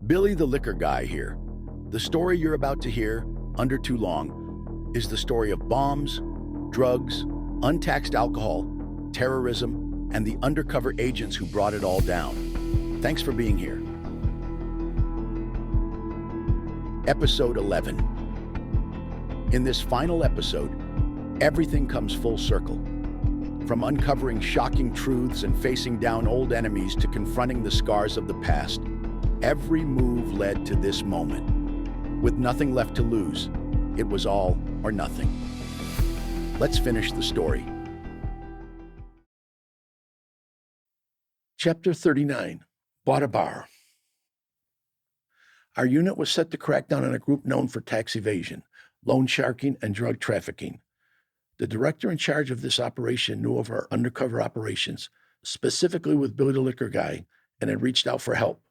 Billy the Liquor Guy here. The story you're about to hear, under too long, is the story of bombs, drugs, untaxed alcohol, terrorism, and the undercover agents who brought it all down. Thanks for being here. Episode 11. In this final episode, everything comes full circle. From uncovering shocking truths and facing down old enemies to confronting the scars of the past, every move led to this moment. With nothing left to lose, it was all or nothing. Let's finish the story. Chapter 39. Bought a bar. Our unit was set to crack down on a group known for tax evasion, loan sharking, and drug trafficking. The director in charge of this operation knew of our undercover operations, specifically with Billy the Liquor Guy, and had reached out for help.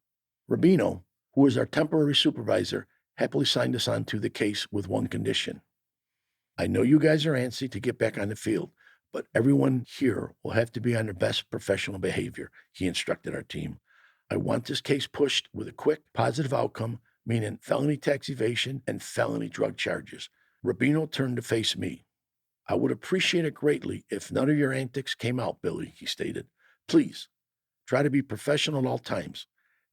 Rubino, who was our temporary supervisor, happily signed us on to the case with one condition. I know you guys are antsy to get back on the field, but everyone here will have to be on their best professional behavior, he instructed our team. I want this case pushed with a quick, positive outcome, meaning felony tax evasion and felony drug charges. Rubino turned to face me. I would appreciate it greatly if none of your antics came out, Billy, he stated. Please, try to be professional at all times.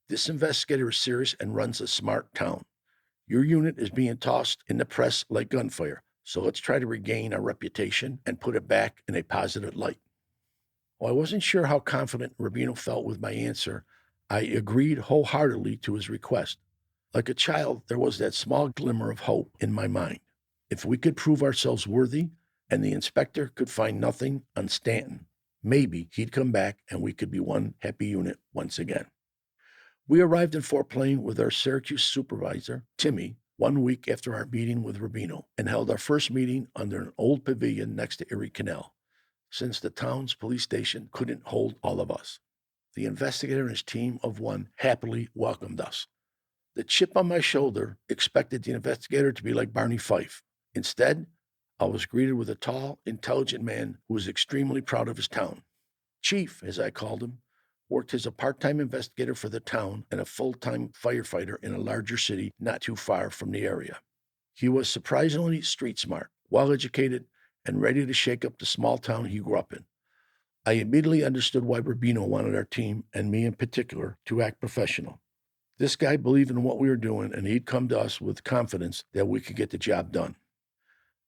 This investigator is serious and runs a smart town. Your unit is being tossed in the press like gunfire, so let's try to regain our reputation and put it back in a positive light. While I wasn't sure how confident Rubino felt with my answer, I agreed wholeheartedly to his request. Like a child, there was that small glimmer of hope in my mind. If we could prove ourselves worthy, and the inspector could find nothing on Stanton, maybe he'd come back and we could be one happy unit once again. We arrived in Fort Plain with our Syracuse supervisor, Timmy, 1 week after our meeting with Rubino, and held our first meeting under an old pavilion next to Erie Canal, since the town's police station couldn't hold all of us. The investigator and his team of one happily welcomed us. The chip on my shoulder expected the investigator to be like Barney Fife. Instead, I was greeted with a tall, intelligent man who was extremely proud of his town. Chief, as I called him, worked as a part-time investigator for the town and a full-time firefighter in a larger city not too far from the area. He was surprisingly street smart, well-educated, and ready to shake up the small town he grew up in. I immediately understood why Rubino wanted our team, and me in particular, to act professional. This guy believed in what we were doing, and he'd come to us with confidence that we could get the job done.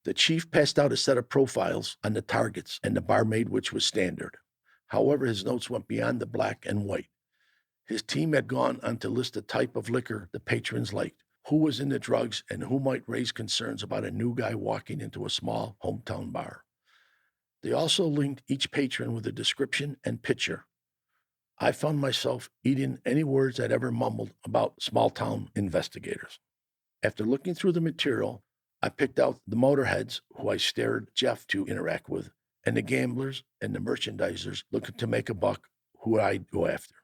The chief passed out a set of profiles on the targets and the barmaid, which was standard. However, his notes went beyond the black and white. His team had gone on to list the type of liquor the patrons liked, who was into drugs, and who might raise concerns about a new guy walking into a small hometown bar. They also linked each patron with a description and picture. I found myself eating any words I'd ever mumbled about small-town investigators. After looking through the material, I picked out the motorheads who I stared Jeff to interact with, and the gamblers and the merchandisers looking to make a buck who I'd go after.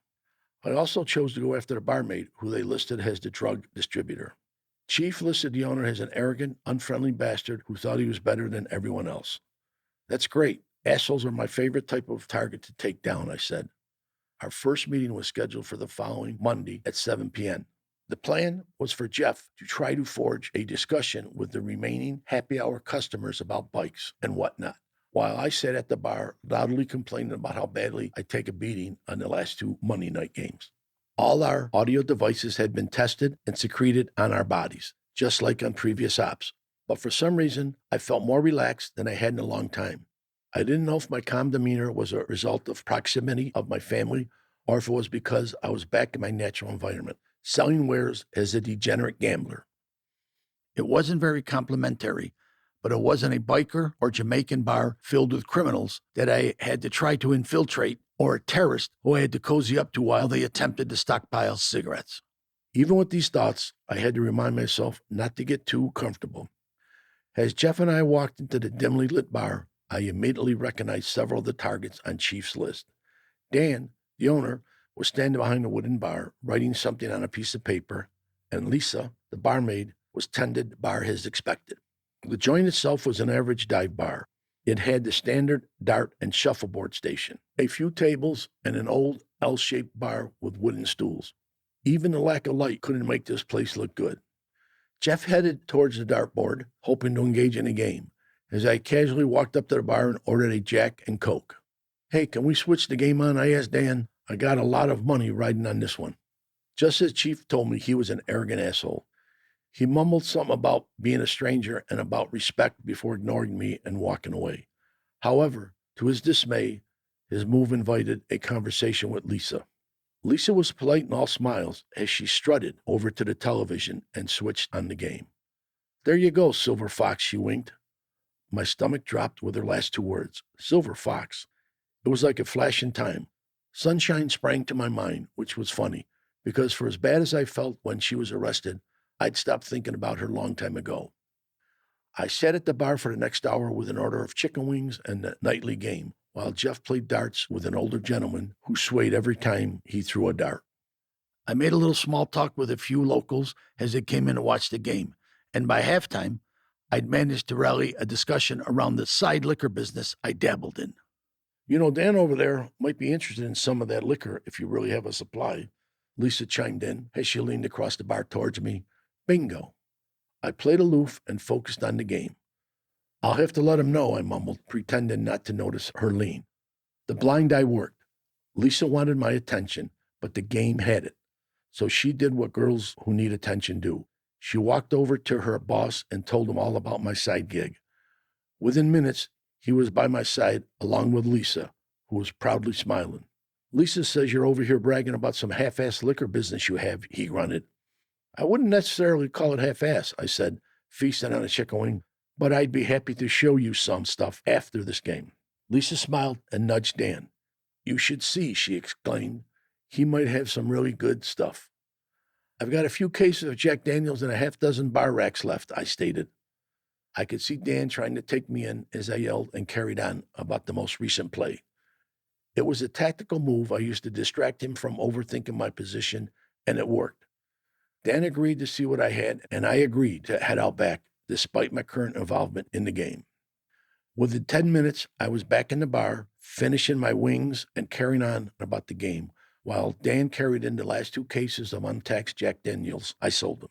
I also chose to go after the barmaid, who they listed as the drug distributor. Chief listed the owner as an arrogant, unfriendly bastard who thought he was better than everyone else. That's great. Assholes are my favorite type of target to take down, I said. Our first meeting was scheduled for the following Monday at 7 p.m. The plan was for Jeff to try to forge a discussion with the remaining happy hour customers about bikes and whatnot, while I sat at the bar loudly complaining about how badly I take a beating on the last 2 Monday night games. All our audio devices had been tested and secreted on our bodies, just like on previous ops. But for some reason, I felt more relaxed than I had in a long time. I didn't know if my calm demeanor was a result of proximity of my family or if it was because I was back in my natural environment, selling wares as a degenerate gambler. It wasn't very complimentary, but it wasn't a biker or Jamaican bar filled with criminals that I had to try to infiltrate or a terrorist who I had to cozy up to while they attempted to stockpile cigarettes. Even with these thoughts, I had to remind myself not to get too comfortable. As Jeff and I walked into the dimly lit bar, I immediately recognized several of the targets on Chief's list. Dan, the owner, was standing behind the wooden bar, writing something on a piece of paper, and Lisa, the barmaid, was tended the bar as expected. The joint itself was an average dive bar. It had the standard dart and shuffleboard station, a few tables, and an old L-shaped bar with wooden stools. Even the lack of light couldn't make this place look good. Jeff headed towards the dartboard, hoping to engage in a game, as I casually walked up to the bar and ordered a Jack and Coke. "Hey, can we switch the game on?" I asked Dan. "I got a lot of money riding on this one." Just as Chief told me he was an arrogant asshole. He mumbled something about being a stranger and about respect before ignoring me and walking away. However, to his dismay, his move invited a conversation with Lisa. Lisa was polite and all smiles as she strutted over to the television and switched on the game. "There you go, Silver Fox," she winked. My stomach dropped with her last two words. Silver Fox. It was like a flash in time. Sunshine sprang to my mind, which was funny, because for as bad as I felt when she was arrested, I'd stopped thinking about her long time ago. I sat at the bar for the next hour with an order of chicken wings and the nightly game, while Jeff played darts with an older gentleman who swayed every time he threw a dart. I made a little small talk with a few locals as they came in to watch the game, and by halftime, I'd managed to rally a discussion around the side liquor business I dabbled in. "You know, Dan over there might be interested in some of that liquor if you really have a supply," Lisa chimed in as she leaned across the bar towards me. Bingo. I played aloof and focused on the game. "I'll have to let him know," I mumbled, pretending not to notice her lean. The blind eye worked. Lisa wanted my attention, but the game had it. So she did what girls who need attention do. She walked over to her boss and told him all about my side gig. Within minutes, he was by my side along with Lisa, who was proudly smiling. "Lisa says you're over here bragging about some half-assed liquor business you have," he grunted. "I wouldn't necessarily call it half-ass," I said, feasting on a chicken wing, "but I'd be happy to show you some stuff after this game." Lisa smiled and nudged Dan. "You should see," she exclaimed. "He might have some really good stuff." "I've got a few cases of Jack Daniels and a half dozen bar racks left," I stated. I could see Dan trying to take me in as I yelled and carried on about the most recent play. It was a tactical move I used to distract him from overthinking my position, and it worked. Dan agreed to see what I had, and I agreed to head out back, despite my current involvement in the game. Within 10 minutes, I was back in the bar, finishing my wings and carrying on about the game, while Dan carried in the last two cases of untaxed Jack Daniels I sold him.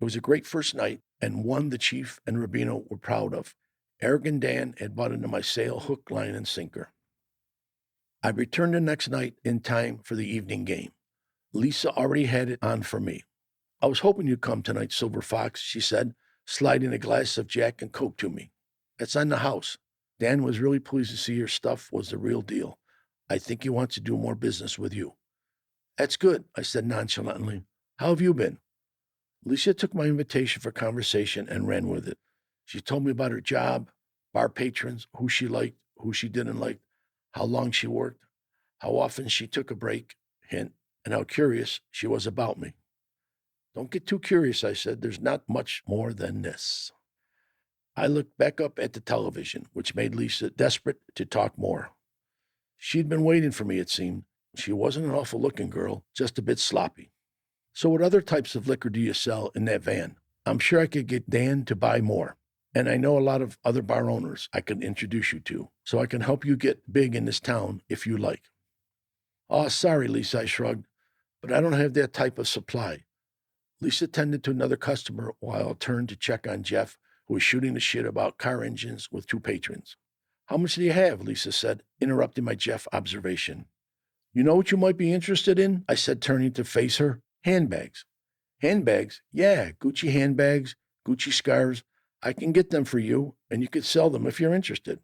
It was a great first night, and one the Chief and Rubino were proud of. Arrogant Dan had bought into my sale hook, line, and sinker. I returned the next night in time for the evening game. Lisa already had it on for me. "I was hoping you'd come tonight, Silver Fox," she said, sliding a glass of Jack and Coke to me. "It's on the house. Dan was really pleased to see your stuff was the real deal. I think he wants to do more business with you." "That's good," I said nonchalantly. "How have you been?" Lisa took my invitation for conversation and ran with it. She told me about her job, bar patrons, who she liked, who she didn't like, how long she worked, how often she took a break, hint, and how curious she was about me. "Don't get too curious," I said. "There's not much more than this." I looked back up at the television, which made Lisa desperate to talk more. She'd been waiting for me, it seemed. She wasn't an awful-looking girl, just a bit sloppy. "So what other types of liquor do you sell in that van? I'm sure I could get Dan to buy more. And I know a lot of other bar owners I could introduce you to, so I can help you get big in this town if you like." "Oh, sorry, Lisa," I shrugged, "but I don't have that type of supply." Lisa tended to another customer while I turned to check on Jeff, who was shooting the shit about car engines with two patrons. "How much do you have?" Lisa said, interrupting my Jeff observation. "You know what you might be interested in?" I said, turning to face her. "Handbags." "Handbags? Yeah, Gucci handbags, Gucci scarves. I can get them for you, and you could sell them if you're interested."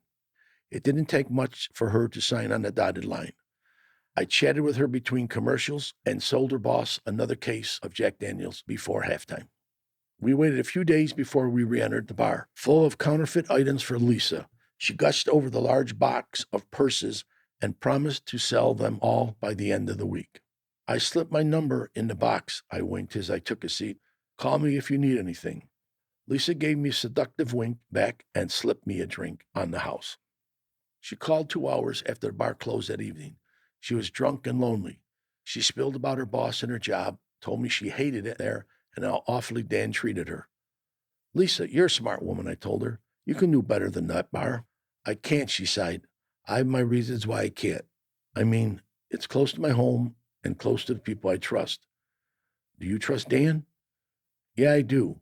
It didn't take much for her to sign on the dotted line. I chatted with her between commercials and sold her boss another case of Jack Daniels before halftime. We waited a few days before we re-entered the bar, full of counterfeit items for Lisa. She gushed over the large box of purses and promised to sell them all by the end of the week. "I slipped my number in the box," I winked as I took a seat. "Call me if you need anything." Lisa gave me a seductive wink back and slipped me a drink on the house. She called 2 hours after the bar closed that evening. She was drunk and lonely. She spilled about her boss and her job, told me she hated it there and how awfully Dan treated her. "Lisa, you're a smart woman," I told her. "You can do better than that bar." "I can't," she sighed. "I have my reasons why I can't. I mean, it's close to my home and close to the people I trust. Do you trust Dan? Yeah, I do.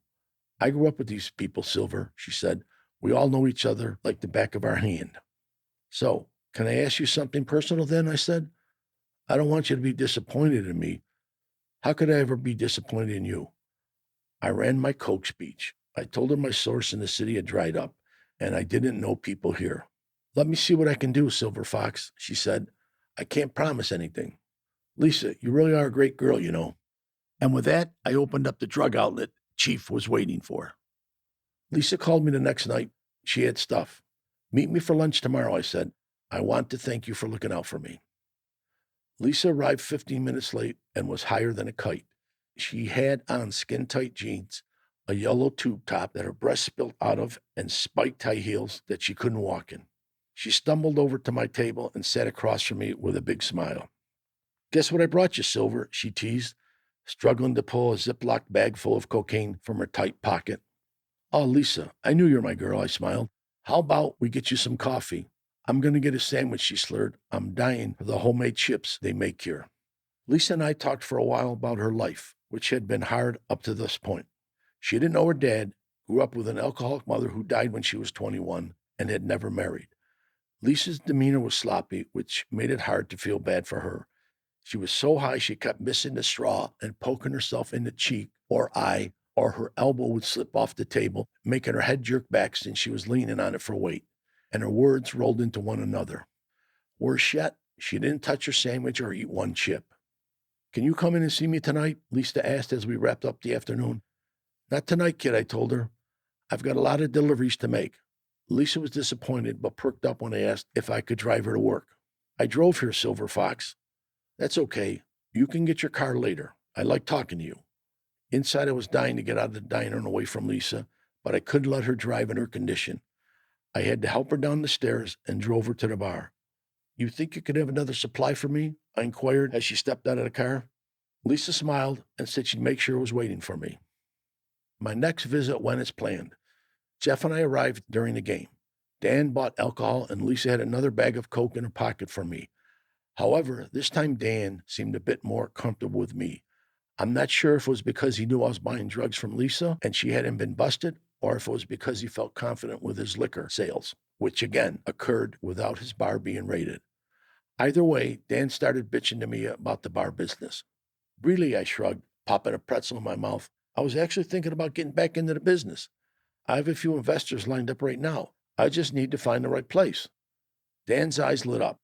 I grew up with these people, Silver, she said. We all know each other like the back of our hand. So, can I ask you something personal then? I said. I don't want you to be disappointed in me. How could I ever be disappointed in you? I ran my Coke speech. I told her my source in the city had dried up, and I didn't know people here. Let me see what I can do, Silver Fox, she said. I can't promise anything. Lisa, you really are a great girl, you know. And with that, I opened up the drug outlet Chief was waiting for. Lisa called me the next night. She had stuff. Meet me for lunch tomorrow, I said. I want to thank you for looking out for me. Lisa arrived 15 minutes late and was higher than a kite. She had on skin-tight jeans, a yellow tube top that her breasts spilt out of, and spiked high heels that she couldn't walk in. She stumbled over to my table and sat across from me with a big smile. Guess what I brought you, Silver, she teased, struggling to pull a Ziploc bag full of cocaine from her tight pocket. Oh, Lisa, I knew you were my girl, I smiled. How about we get you some coffee? I'm going to get a sandwich, she slurred. I'm dying for the homemade chips they make here. Lisa and I talked for a while about her life, which had been hard up to this point. She didn't know her dad, grew up with an alcoholic mother who died when she was 21, and had never married. Lisa's demeanor was sloppy, which made it hard to feel bad for her. She was so high she kept missing the straw and poking herself in the cheek or eye, or her elbow would slip off the table, making her head jerk back since she was leaning on it for weight, and her words rolled into one another. Worse yet, she didn't touch her sandwich or eat one chip. Can you come in and see me tonight? Lisa asked as we wrapped up the afternoon. Not tonight, kid, I told her. I've got a lot of deliveries to make. Lisa was disappointed, but perked up when I asked if I could drive her to work. I drove here, Silver Fox. That's okay. You can get your car later. I like talking to you. Inside, I was dying to get out of the diner and away from Lisa, but I couldn't let her drive in her condition. I had to help her down the stairs and drove her to the bar. You think you could have another supply for me? I inquired as she stepped out of the car. Lisa smiled and said she'd make sure it was waiting for me. My next visit went as planned. Jeff and I arrived during the game. Dan bought alcohol, and Lisa had another bag of Coke in her pocket for me. However, this time Dan seemed a bit more comfortable with me. I'm not sure if it was because he knew I was buying drugs from Lisa and she hadn't been busted, or if it was because he felt confident with his liquor sales, which again occurred without his bar being raided. Either way, Dan started bitching to me about the bar business. Really, I shrugged, popping a pretzel in my mouth. I was actually thinking about getting back into the business. I have a few investors lined up right now. I just need to find the right place. Dan's eyes lit up.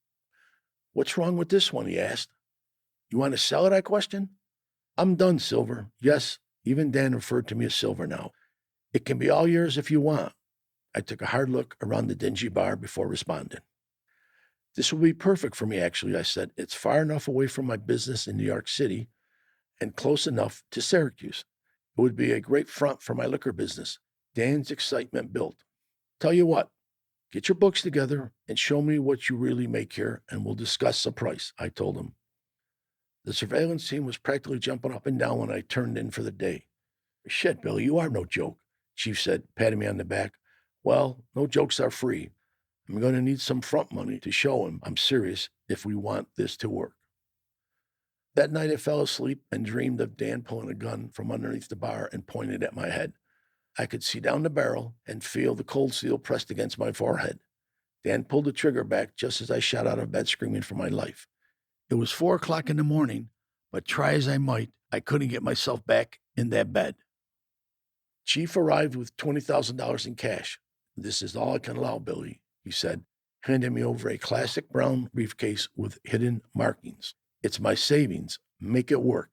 What's wrong with this one? He asked. You want to sell it? I questioned. I'm done, Silver. Yes, even Dan referred to me as Silver now. It can be all yours if you want. I took a hard look around the dingy bar before responding. This will be perfect for me, actually, I said. It's far enough away from my business in New York City and close enough to Syracuse. It would be a great front for my liquor business. Dan's excitement built. Tell you what, get your books together and show me what you really make here, and we'll discuss the price, I told him. The surveillance team was practically jumping up and down when I turned in for the day. Shit, Billy, you are no joke, Chief said, patting me on the back. Well, no jokes are free. I'm going to need some front money to show him I'm serious if we want this to work. That night I fell asleep and dreamed of Dan pulling a gun from underneath the bar and pointing at my head. I could see down the barrel and feel the cold steel pressed against my forehead. Dan pulled the trigger back just as I shot out of bed screaming for my life. It was 4 o'clock in the morning, but try as I might, I couldn't get myself back in that bed. Chief arrived with $20,000 in cash. This is all I can allow, Billy, he said, handing me over a classic brown briefcase with hidden markings. It's my savings. Make it work.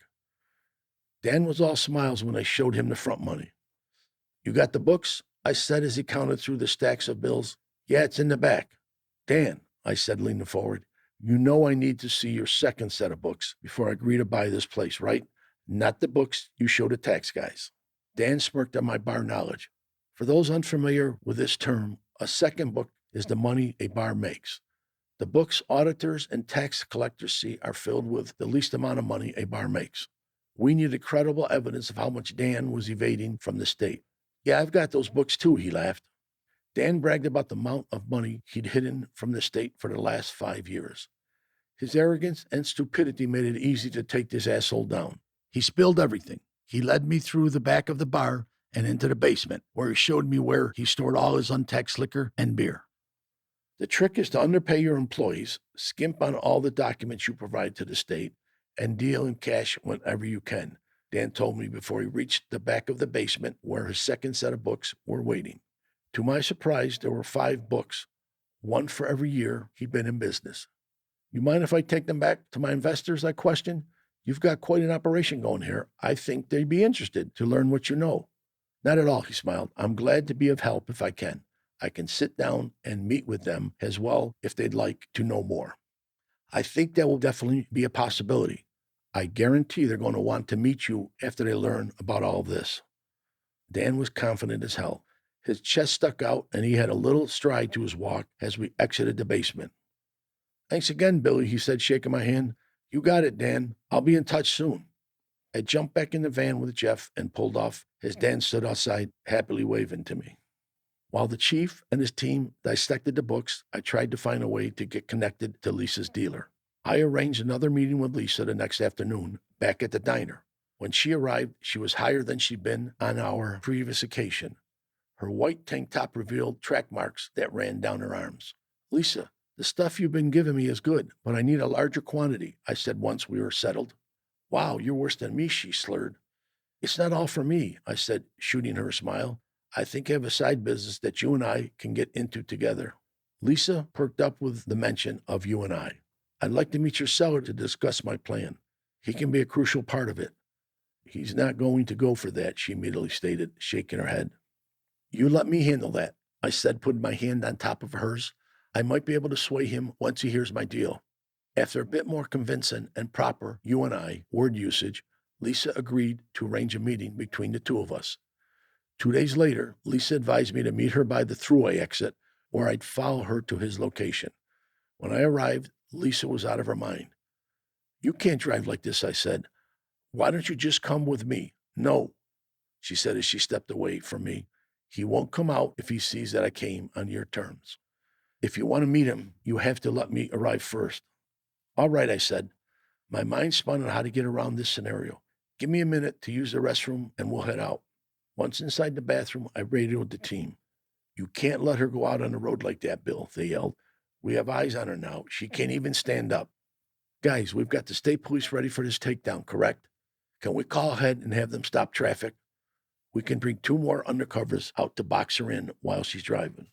Dan was all smiles when I showed him the front money. You got the books? I said as he counted through the stacks of bills. Yeah, it's in the back. Dan, I said, leaning forward, you know I need to see your second set of books before I agree to buy this place, right? Not the books you show the tax guys. Dan smirked at my bar knowledge. For those unfamiliar with this term, a second book is the money a bar makes. The books auditors and tax collectors see are filled with the least amount of money a bar makes. We needed credible evidence of how much Dan was evading from the state. Yeah, I've got those books too, he laughed. Dan bragged about the amount of money he'd hidden from the state for the last 5 years. His arrogance and stupidity made it easy to take this asshole down. He spilled everything. He led me through the back of the bar and into the basement, where he showed me where he stored all his untaxed liquor and beer. The trick is to underpay your employees, skimp on all the documents you provide to the state, and deal in cash whenever you can, Dan told me before he reached the back of the basement where his second set of books were waiting. To my surprise, there were 5 books, one for every year he'd been in business. You mind if I take them back to my investors? I questioned. You've got quite an operation going here. I think they'd be interested to learn what you know. Not at all, he smiled. I'm glad to be of help if I can. I can sit down and meet with them as well if they'd like to know more. I think that will definitely be a possibility. I guarantee they're going to want to meet you after they learn about all this. Dan was confident as hell. His chest stuck out and he had a little stride to his walk as we exited the basement. Thanks again, Billy, he said, shaking my hand. You got it, Dan. I'll be in touch soon. I jumped back in the van with Jeff and pulled off as Dan stood outside, happily waving to me. While the chief and his team dissected the books, I tried to find a way to get connected to Lisa's dealer. I arranged another meeting with Lisa the next afternoon, back at the diner. When she arrived, she was higher than she'd been on our previous occasion. Her white tank top revealed track marks that ran down her arms. Lisa, the stuff you've been giving me is good, but I need a larger quantity, I said once we were settled. Wow, you're worse than me, she slurred. It's not all for me, I said, shooting her a smile. I think I have a side business that you and I can get into together. Lisa perked up with the mention of you and I. I'd like to meet your seller to discuss my plan. He can be a crucial part of it. He's not going to go for that, she immediately stated, shaking her head. You let me handle that, I said, putting my hand on top of hers. I might be able to sway him once he hears my deal. After a bit more convincing and proper you and I word usage, Lisa agreed to arrange a meeting between the two of us. 2 days later, Lisa advised me to meet her by the thruway exit, where I'd follow her to his location. When I arrived, Lisa was out of her mind. You can't drive like this, I said. Why don't you just come with me? No, she said as she stepped away from me. He won't come out if he sees that I came on your terms. If you want to meet him, you have to let me arrive first. All right, I said. My mind spun on how to get around this scenario. Give me a minute to use the restroom and we'll head out. Once inside the bathroom, I radioed the team. You can't let her go out on the road like that, Bill, they yelled. We have eyes on her now. She can't even stand up. Guys, we've got the state police ready for this takedown, correct? Can we call ahead and have them stop traffic? We can bring 2 more undercovers out to box her in while she's driving.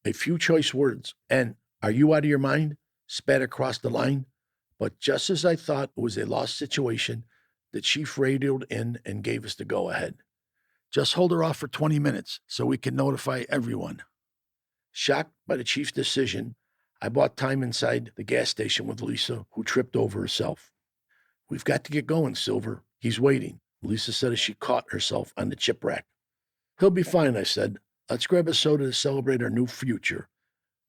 A few choice words, and are you out of your mind? Spat across the line. But just as I thought it was a lost situation, the chief radioed in and gave us the go-ahead. Just hold her off for 20 minutes so we can notify everyone. Shocked by the chief's decision, I bought time inside the gas station with Lisa, who tripped over herself. We've got to get going, Silver. He's waiting, Lisa said as she caught herself on the chip rack. He'll be fine, I said. Let's grab a soda to celebrate our new future.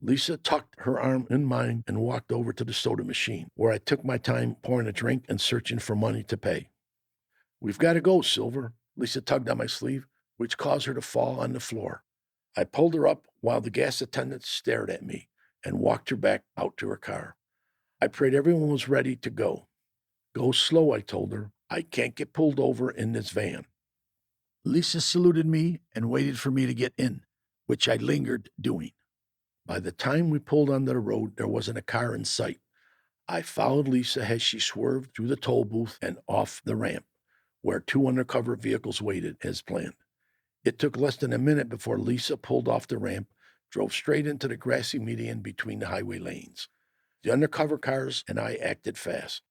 Lisa tucked her arm in mine and walked over to the soda machine, where I took my time pouring a drink and searching for money to pay. We've got to go, Silver. Lisa tugged on my sleeve, which caused her to fall on the floor. I pulled her up while the gas attendant stared at me and walked her back out to her car. I prayed everyone was ready to go. Go slow, I told her. I can't get pulled over in this van. Lisa saluted me and waited for me to get in, which I lingered doing. By the time we pulled onto the road, there wasn't a car in sight. I followed Lisa as she swerved through the toll booth and off the ramp, where 2 undercover vehicles waited as planned. It took less than a minute before Lisa pulled off the ramp, drove straight into the grassy median between the highway lanes. The undercover cars and I acted fast.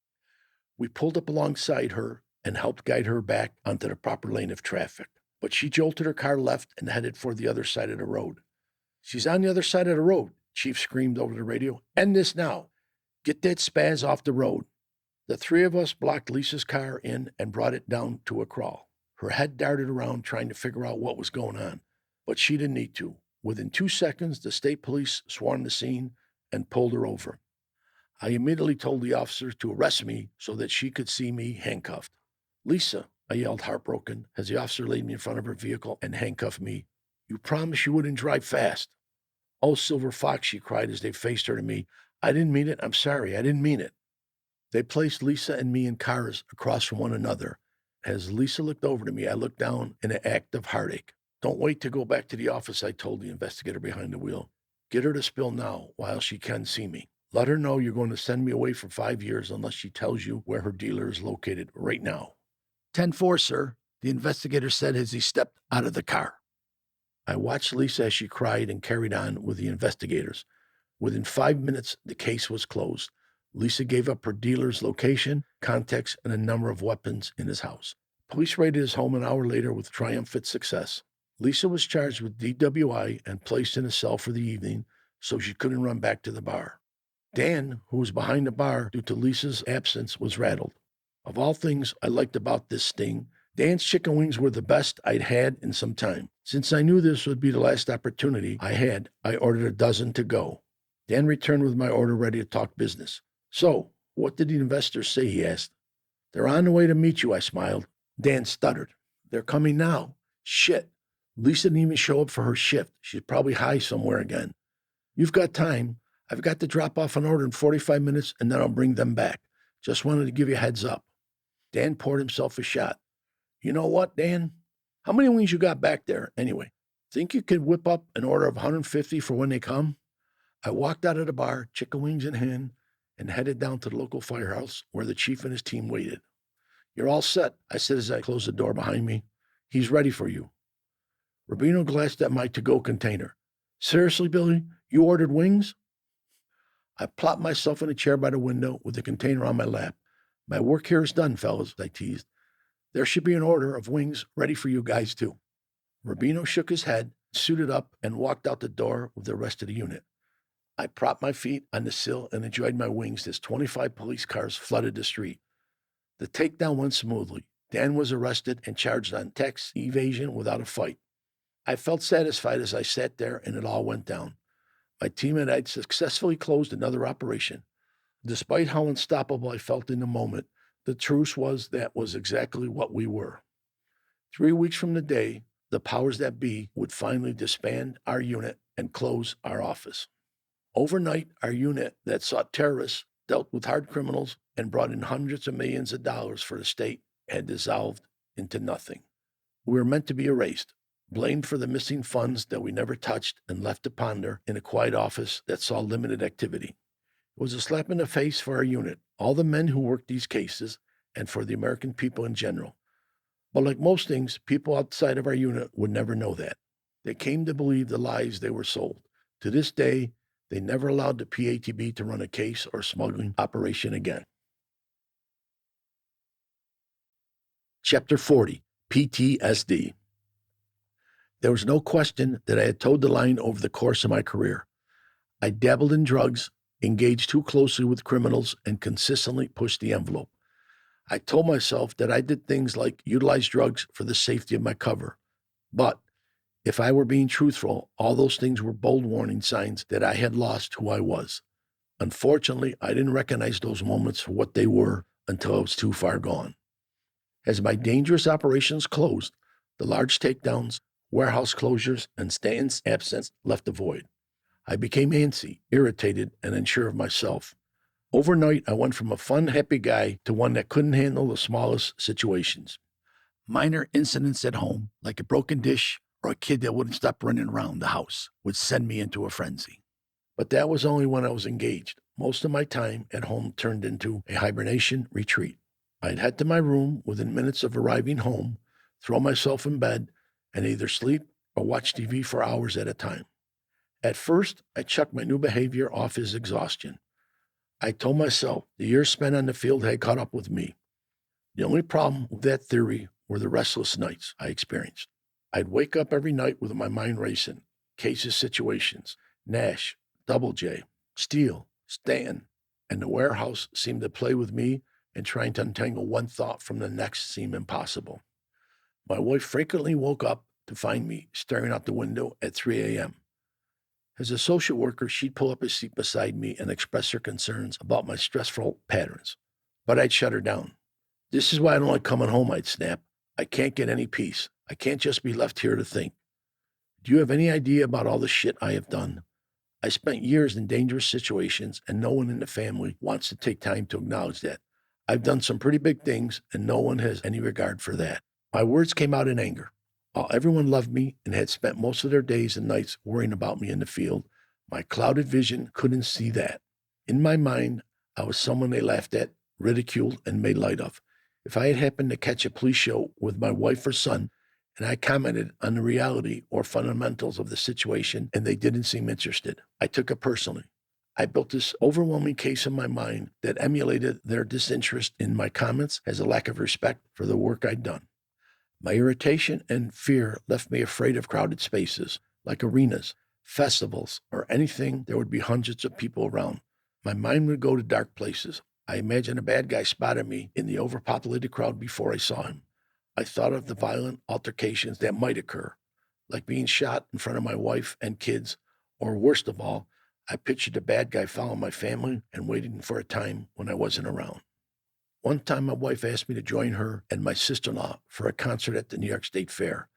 We pulled up alongside her and helped guide her back onto the proper lane of traffic. But she jolted her car left and headed for the other side of the road. She's on the other side of the road, Chief screamed over the radio. End this now. Get that spaz off the road. The 3 of us blocked Lisa's car in and brought it down to a crawl. Her head darted around trying to figure out what was going on, but she didn't need to. Within 2 seconds, the state police swarmed the scene and pulled her over. I immediately told the officers to arrest me so that she could see me handcuffed. Lisa, I yelled heartbroken as the officer laid me in front of her vehicle and handcuffed me. You promised you wouldn't drive fast. Oh, Silver Fox, she cried as they faced her to me. I didn't mean it. I'm sorry. I didn't mean it. They placed Lisa and me in cars across from one another As Lisa looked over to me, I looked down in an act of heartache. Don't wait to go back to the office, I told the investigator behind the wheel. Get her to spill now while she can see me. Let her know you're going to send me away for 5 years unless she tells you where her dealer is located right now. 10-4, sir, the investigator said as he stepped out of the car. I watched Lisa as she cried and carried on with the investigators. Within 5 minutes, the case was closed. Lisa gave up her dealer's location, contacts, and a number of weapons in his house. Police raided his home an hour later with triumphant success. Lisa was charged with DWI and placed in a cell for the evening so she couldn't run back to the bar. Dan, who was behind the bar due to Lisa's absence, was rattled. Of all things I liked about this sting, Dan's chicken wings were the best I'd had in some time. Since I knew this would be the last opportunity I had, I ordered a dozen to go. Dan returned with my order ready to talk business. So, what did the investors say, he asked. They're on the way to meet you, I smiled. Dan stuttered. They're coming now. Shit. Lisa didn't even show up for her shift. She's probably high somewhere again. You've got time. I've got to drop off an order in 45 minutes and then I'll bring them back. Just wanted to give you a heads up. Dan poured himself a shot. You know what, Dan? How many wings you got back there, anyway? Think you could whip up an order of 150 for when they come? I walked out of the bar, chicken wings in hand, and headed down to the local firehouse where the chief and his team waited. You're all set, I said as I closed the door behind me. He's ready for you. Rubino glanced at my to-go container. Seriously, Billy? You ordered wings? I plopped myself in a chair by the window with the container on my lap. My work here is done, fellas, I teased. There should be an order of wings ready for you guys, too. Rubino shook his head, suited up, and walked out the door with the rest of the unit. I propped my feet on the sill and enjoyed my wings as 25 police cars flooded the street. The takedown went smoothly. Dan was arrested and charged on tax evasion without a fight. I felt satisfied as I sat there and it all went down. My team and I successfully closed another operation. Despite how unstoppable I felt in the moment, the truth was that was exactly what we were. 3 weeks from the day, the powers that be would finally disband our unit and close our office. Overnight, our unit that sought terrorists, dealt with hard criminals, and brought in hundreds of millions of dollars for the state had dissolved into nothing. We were meant to be erased, blamed for the missing funds that we never touched and left to ponder in a quiet office that saw limited activity. It was a slap in the face for our unit, all the men who worked these cases, and for the American people in general. But like most things, people outside of our unit would never know that. They came to believe the lies they were sold. To this day, they never allowed the PATB to run a case or smuggling operation again. Chapter 40, PTSD. There was no question that I had towed the line over the course of my career. I dabbled in drugs, engaged too closely with criminals, and consistently pushed the envelope. I told myself that I did things like utilize drugs for the safety of my cover. But if I were being truthful, all those things were bold warning signs that I had lost who I was. Unfortunately, I didn't recognize those moments for what they were until I was too far gone. As my dangerous operations closed, the large takedowns, warehouse closures, and Stanton's absence left a void. I became antsy, irritated, and unsure of myself. Overnight, I went from a fun, happy guy to one that couldn't handle the smallest situations. Minor incidents at home, like a broken dish or a kid that wouldn't stop running around the house, would send me into a frenzy. But that was only when I was engaged. Most of my time at home turned into a hibernation retreat. I'd head to my room within minutes of arriving home, throw myself in bed, and either sleep or watch TV for hours at a time. At first, I chucked my new behavior off as exhaustion. I told myself the years spent on the field had caught up with me. The only problem with that theory were the restless nights I experienced. I'd wake up every night with my mind racing, cases, situations, Nash, Double J, Steele, Stanton, and the warehouse seemed to play with me, and trying to untangle one thought from the next seemed impossible. My wife frequently woke up to find me staring out the window at 3 a.m. As a social worker, she'd pull up a seat beside me and express her concerns about my stressful patterns. But I'd shut her down. This is why I don't like coming home, I'd snap. I can't get any peace. I can't just be left here to think. Do you have any idea about all the shit I have done? I spent years in dangerous situations, and no one in the family wants to take time to acknowledge that. I've done some pretty big things, and no one has any regard for that. My words came out in anger. While everyone loved me and had spent most of their days and nights worrying about me in the field, my clouded vision couldn't see that. In my mind, I was someone they laughed at, ridiculed, and made light of. If I had happened to catch a police show with my wife or son, and I commented on the reality or fundamentals of the situation, and they didn't seem interested, I took it personally. I built this overwhelming case in my mind that emulated their disinterest in my comments as a lack of respect for the work I'd done. My irritation and fear left me afraid of crowded spaces, like arenas, festivals, or anything there would be hundreds of people around. My mind would go to dark places. I imagined a bad guy spotted me in the overpopulated crowd before I saw him. I thought of the violent altercations that might occur, like being shot in front of my wife and kids, or worst of all, I pictured the bad guy following my family and waiting for a time when I wasn't around. One time, my wife asked me to join her and my sister-in-law for a concert at the New York State Fair.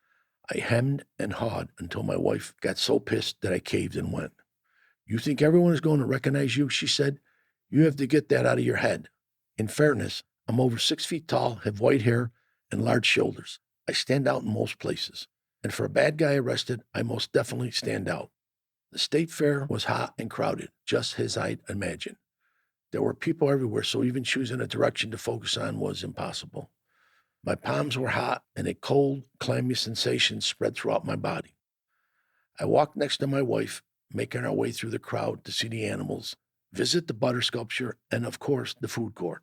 I hemmed and hawed until my wife got so pissed that I caved and went. You think everyone is going to recognize you? She said. You have to get that out of your head. In fairness, I'm over 6 feet tall, have white hair, and large shoulders. I stand out in most places. And for a bad guy arrested, I most definitely stand out. The state fair was hot and crowded, just as I'd imagined. There were people everywhere, so even choosing a direction to focus on was impossible. My palms were hot, and a cold, clammy sensation spread throughout my body. I walked next to my wife, making our way through the crowd to see the animals, visit the butter sculpture, and of course, the food court.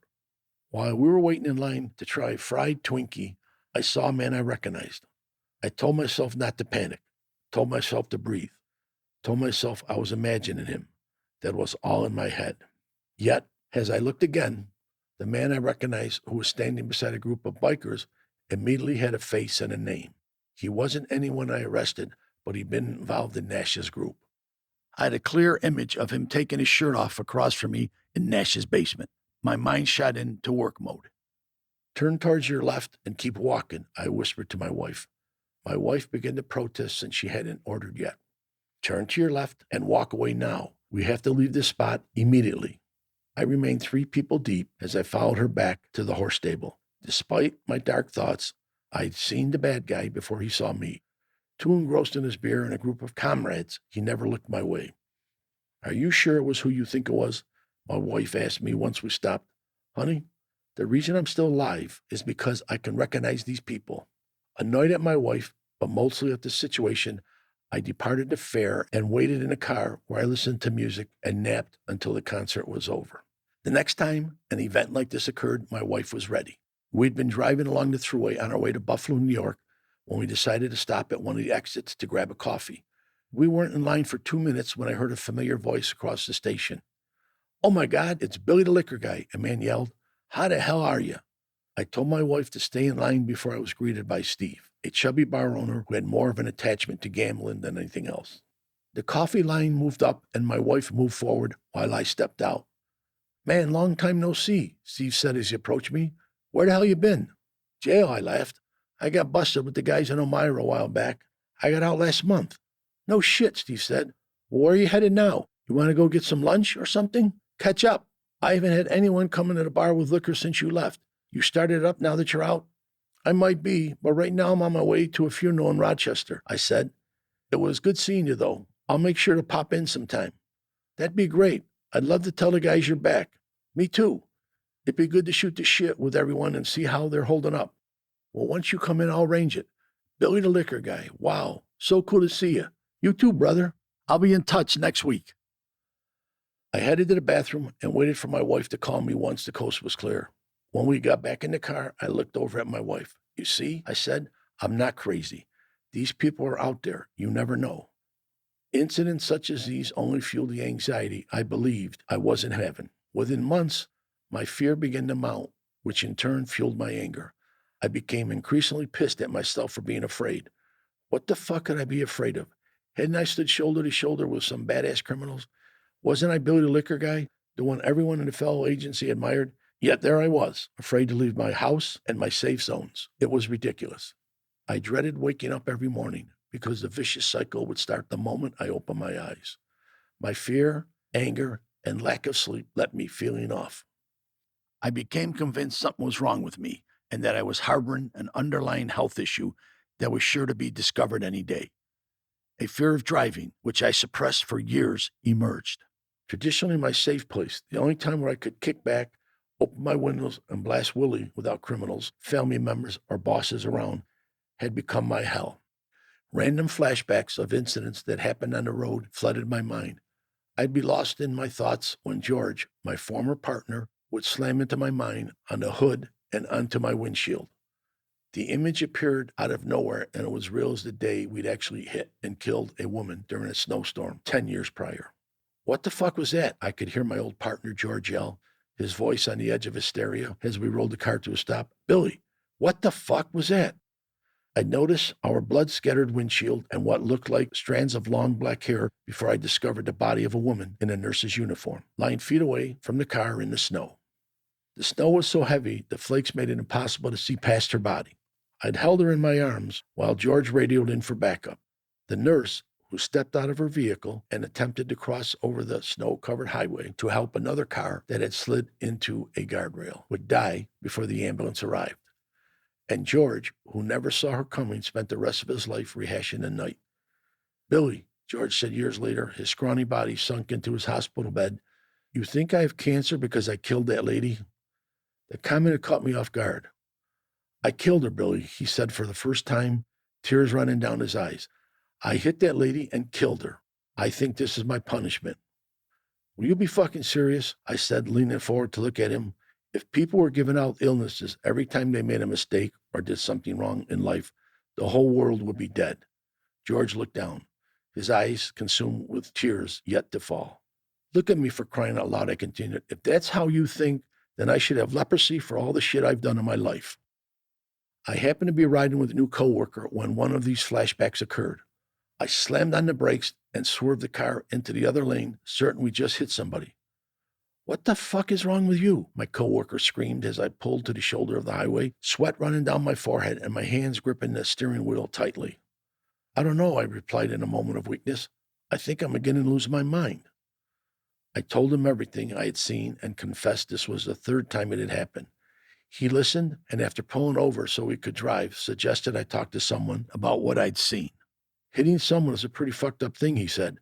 While we were waiting in line to try fried Twinkie, I saw a man I recognized. I told myself not to panic, told myself to breathe, told myself I was imagining him. That was all in my head. Yet, as I looked again, the man I recognized who was standing beside a group of bikers immediately had a face and a name. He wasn't anyone I arrested, but he'd been involved in Nash's group. I had a clear image of him taking his shirt off across from me in Nash's basement. My mind shot into work mode. Turn towards your left and keep walking, I whispered to my wife. My wife began to protest since she hadn't ordered yet. Turn to your left and walk away now. We have to leave this spot immediately. I remained 3 people deep as I followed her back to the horse stable. Despite my dark thoughts, I'd seen the bad guy before he saw me. Too engrossed in his beer and a group of comrades, he never looked my way. Are you sure it was who you think it was? My wife asked me once we stopped. Honey, the reason I'm still alive is because I can recognize these people. Annoyed at my wife, but mostly at the situation, I departed the fair and waited in a car where I listened to music and napped until the concert was over. The next time an event like this occurred, my wife was ready. We'd been driving along the thruway on our way to Buffalo, New York, when we decided to stop at one of the exits to grab a coffee. We weren't in line for 2 minutes when I heard a familiar voice across the station. Oh my God, it's Billy the Liquor Guy, a man yelled. How the hell are you? I told my wife to stay in line before I was greeted by Steve, a chubby bar owner who had more of an attachment to gambling than anything else. The coffee line moved up and my wife moved forward while I stepped out. Man, long time no see, Steve said as he approached me. Where the hell you been? Jail, I laughed. I got busted with the guys in Elmira a while back. I got out last month. No shit, Steve said. Well, where are you headed now? You want to go get some lunch or something? Catch up. I haven't had anyone come into the bar with liquor since you left. You started it up now that you're out? I might be, but right now I'm on my way to a funeral in Rochester, I said. It was good seeing you, though. I'll make sure to pop in sometime. That'd be great. I'd love to tell the guys you're back. Me too. It'd be good to shoot the shit with everyone and see how they're holding up. Well, once you come in, I'll arrange it. Billy the Liquor Guy. Wow. So cool to see you. You too, brother. I'll be in touch next week. I headed to the bathroom and waited for my wife to call me once the coast was clear. When we got back in the car, I looked over at my wife. You see, I said, I'm not crazy. These people are out there. You never know. Incidents such as these only fueled the anxiety I believed I wasn't having. Within months, my fear began to mount, which in turn fueled my anger. I became increasingly pissed at myself for being afraid. What the fuck could I be afraid of? Hadn't I stood shoulder to shoulder with some badass criminals? Wasn't I Billy the Liquor Guy, the one everyone in the fellow agency admired? Yet there I was, afraid to leave my house and my safe zones. It was ridiculous. I dreaded waking up every morning because the vicious cycle would start the moment I opened my eyes. My fear, anger, and lack of sleep let me feeling off. I became convinced something was wrong with me and that I was harboring an underlying health issue that was sure to be discovered any day. A fear of driving, which I suppressed for years, emerged. Traditionally my safe place, the only time where I could kick back, open my windows, and blast Willie without criminals, family members, or bosses around, had become my hell. Random flashbacks of incidents that happened on the road flooded my mind. I'd be lost in my thoughts when George, my former partner, would slam into my mind on the hood and onto my windshield. The image appeared out of nowhere, and it was real as the day we'd actually hit and killed a woman during a snowstorm 10 years prior. What the fuck was that? I could hear my old partner George yell, his voice on the edge of hysteria as we rolled the car to a stop. Billy, what the fuck was that? I'd notice our blood-scattered windshield and what looked like strands of long black hair before I discovered the body of a woman in a nurse's uniform, lying feet away from the car in the snow. The snow was so heavy, the flakes made it impossible to see past her body. I'd held her in my arms while George radioed in for backup. The nurse, who stepped out of her vehicle and attempted to cross over the snow-covered highway to help another car that had slid into a guardrail, would die before the ambulance arrived. And George, who never saw her coming, spent the rest of his life rehashing the night. Billy, George said years later, his scrawny body sunk into his hospital bed, you think I have cancer because I killed that lady? The comment had caught me off guard. I killed her, Billy, he said for the first time, tears running down his eyes. I hit that lady and killed her. I think this is my punishment. Will you be fucking serious? I said, leaning forward to look at him. If people were giving out illnesses every time they made a mistake or did something wrong in life, the whole world would be dead. George looked down, his eyes consumed with tears yet to fall. Look at me, for crying out loud, I continued. If that's how you think, then I should have leprosy for all the shit I've done in my life. I happened to be riding with a new coworker when one of these flashbacks occurred. I slammed on the brakes and swerved the car into the other lane, certain we just hit somebody. What the fuck is wrong with you? My coworker screamed as I pulled to the shoulder of the highway, sweat running down my forehead and my hands gripping the steering wheel tightly. I don't know, I replied in a moment of weakness. I think I'm beginning to lose my mind. I told him everything I had seen and confessed this was the third time it had happened. He listened, and after pulling over so we could drive, suggested I talk to someone about what I'd seen. Hitting someone is a pretty fucked up thing, he said.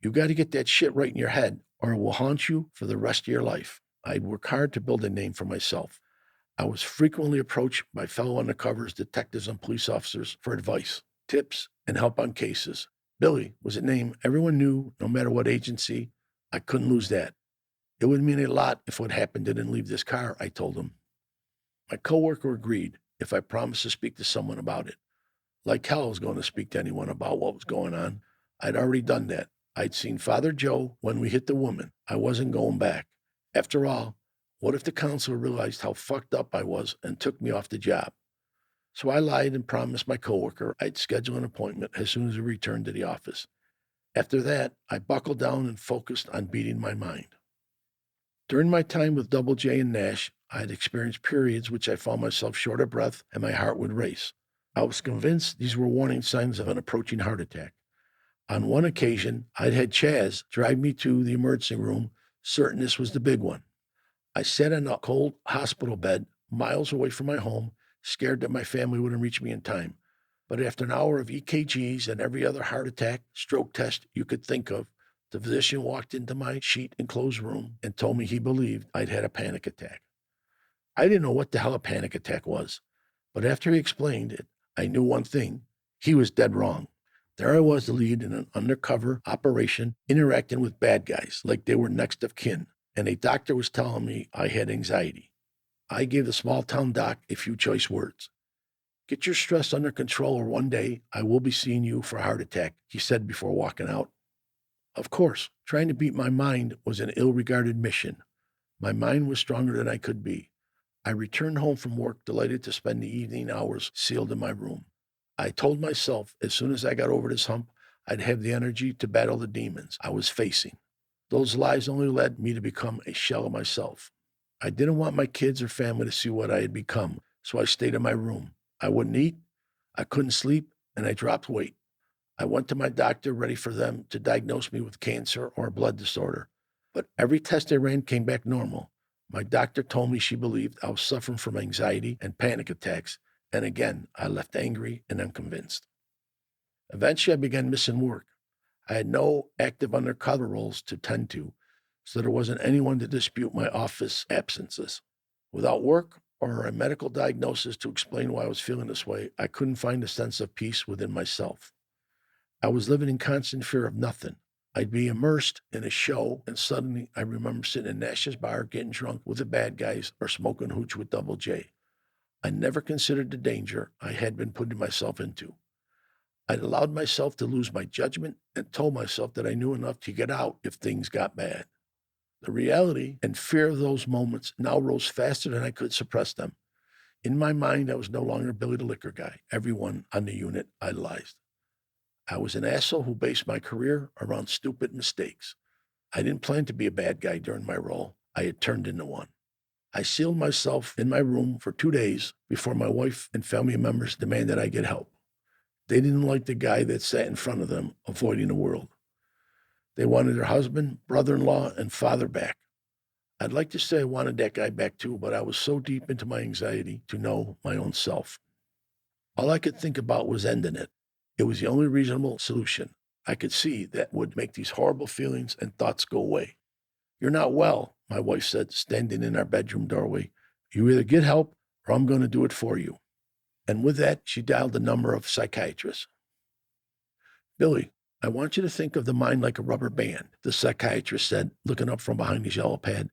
You got to get that shit right in your head, or it will haunt you for the rest of your life. I'd worked hard to build a name for myself. I was frequently approached by fellow undercovers, detectives, and police officers for advice, tips, and help on cases. Billy was a name everyone knew, no matter what agency. I couldn't lose that. It would mean a lot if what happened didn't leave this car, I told him. My coworker agreed if I promised to speak to someone about it. Like hell I was going to speak to anyone about what was going on. I'd already done that. I'd seen Father Joe when we hit the woman. I wasn't going back. After all, what if the counselor realized how fucked up I was and took me off the job? So I lied and promised my coworker I'd schedule an appointment as soon as we returned to the office. After that, I buckled down and focused on beating my mind. During my time with Double J and Nash, I had experienced periods which I found myself short of breath and my heart would race. I was convinced these were warning signs of an approaching heart attack. On one occasion, I'd had Chaz drive me to the emergency room, certain this was the big one. I sat in a cold hospital bed, miles away from my home, scared that my family wouldn't reach me in time. But after an hour of EKGs and every other heart attack, stroke test you could think of, the physician walked into my sheet-enclosed room and told me he believed I'd had a panic attack. I didn't know what the hell a panic attack was, but after he explained it, I knew one thing. He was dead wrong. There I was, the lead in an undercover operation, interacting with bad guys like they were next of kin, and a doctor was telling me I had anxiety. I gave the small-town doc a few choice words. Get your stress under control or one day I will be seeing you for a heart attack, he said before walking out. Of course, trying to beat my mind was an ill-regarded mission. My mind was stronger than I could be. I returned home from work delighted to spend the evening hours sealed in my room. I told myself as soon as I got over this hump, I'd have the energy to battle the demons I was facing. Those lies only led me to become a shell of myself. I didn't want my kids or family to see what I had become, so I stayed in my room. I wouldn't eat, I couldn't sleep, and I dropped weight. I went to my doctor ready for them to diagnose me with cancer or a blood disorder, but every test they ran came back normal. My doctor told me she believed I was suffering from anxiety and panic attacks, and again, I left angry and unconvinced. Eventually, I began missing work. I had no active undercover roles to tend to, so there wasn't anyone to dispute my office absences. Without work or a medical diagnosis to explain why I was feeling this way, I couldn't find a sense of peace within myself. I was living in constant fear of nothing. I'd be immersed in a show, and suddenly I remember sitting in Nash's bar getting drunk with the bad guys or smoking hooch with Double J. I never considered the danger I had been putting myself into. I'd allowed myself to lose my judgment and told myself that I knew enough to get out if things got bad. The reality and fear of those moments now rose faster than I could suppress them. In my mind, I was no longer Billy the Liquor Guy, everyone on the unit idolized. I was an asshole who based my career around stupid mistakes. I didn't plan to be a bad guy during my role. I had turned into one. I sealed myself in my room for 2 days before my wife and family members demanded I get help. They didn't like the guy that sat in front of them, avoiding the world. They wanted their husband, brother-in-law, and father back. I'd like to say I wanted that guy back too, but I was so deep into my anxiety to know my own self. All I could think about was ending it. It was the only reasonable solution I could see that would make these horrible feelings and thoughts go away. "You're not well," my wife said, standing in our bedroom doorway. "You either get help or I'm going to do it for you." And with that, she dialed the number of psychiatrists. "Billy, I want you to think of the mind like a rubber band," the psychiatrist said, looking up from behind his yellow pad.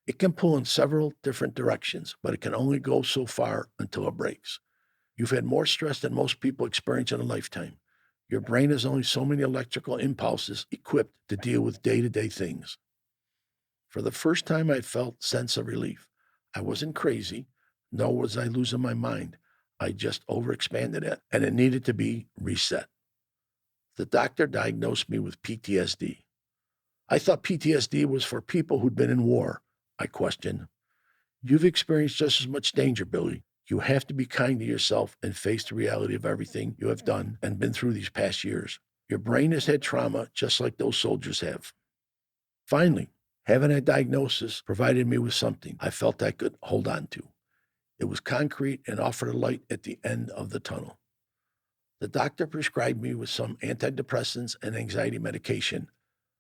"It can pull in several different directions, but it can only go so far until it breaks. You've had more stress than most people experience in a lifetime. Your brain has only so many electrical impulses equipped to deal with day-to-day things." For the first time, I felt a sense of relief. I wasn't crazy, nor was I losing my mind. I just overexpanded it, and it needed to be reset. The doctor diagnosed me with PTSD. "I thought PTSD was for people who'd been in war," I questioned. "You've experienced just as much danger, Billy. You have to be kind to yourself and face the reality of everything you have done and been through these past years. Your brain has had trauma just like those soldiers have." Finally, having a diagnosis provided me with something I felt I could hold on to. It was concrete and offered a light at the end of the tunnel. The doctor prescribed me with some antidepressants and anxiety medication,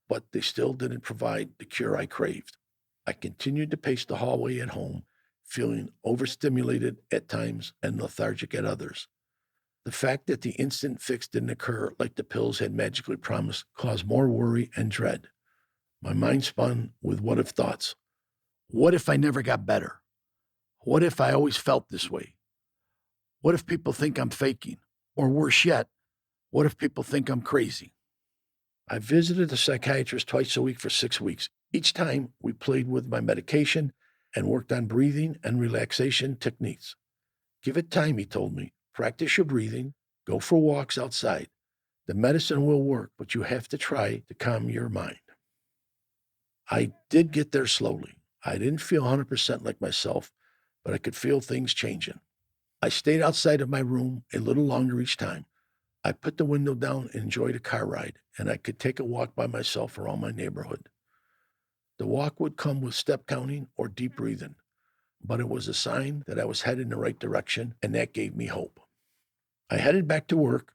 but they still didn't provide the cure I craved. I continued to pace the hallway at home, feeling overstimulated at times and lethargic at others. The fact that the instant fix didn't occur like the pills had magically promised caused more worry and dread. My mind spun with what-if thoughts. What if I never got better? What if I always felt this way? What if people think I'm faking? Or worse yet, what if people think I'm crazy? I visited a psychiatrist twice a week for 6 weeks. Each time, we played with my medication and worked on breathing and relaxation techniques. "Give it time," he told me. "Practice your breathing. Go for walks outside. The medicine will work, but you have to try to calm your mind." I did get there slowly. I didn't feel 100% like myself, but I could feel things changing. I stayed outside of my room a little longer each time. I put the window down and enjoyed a car ride, and I could take a walk by myself around my neighborhood. The walk would come with step counting or deep breathing, but it was a sign that I was headed in the right direction, and that gave me hope. I headed back to work.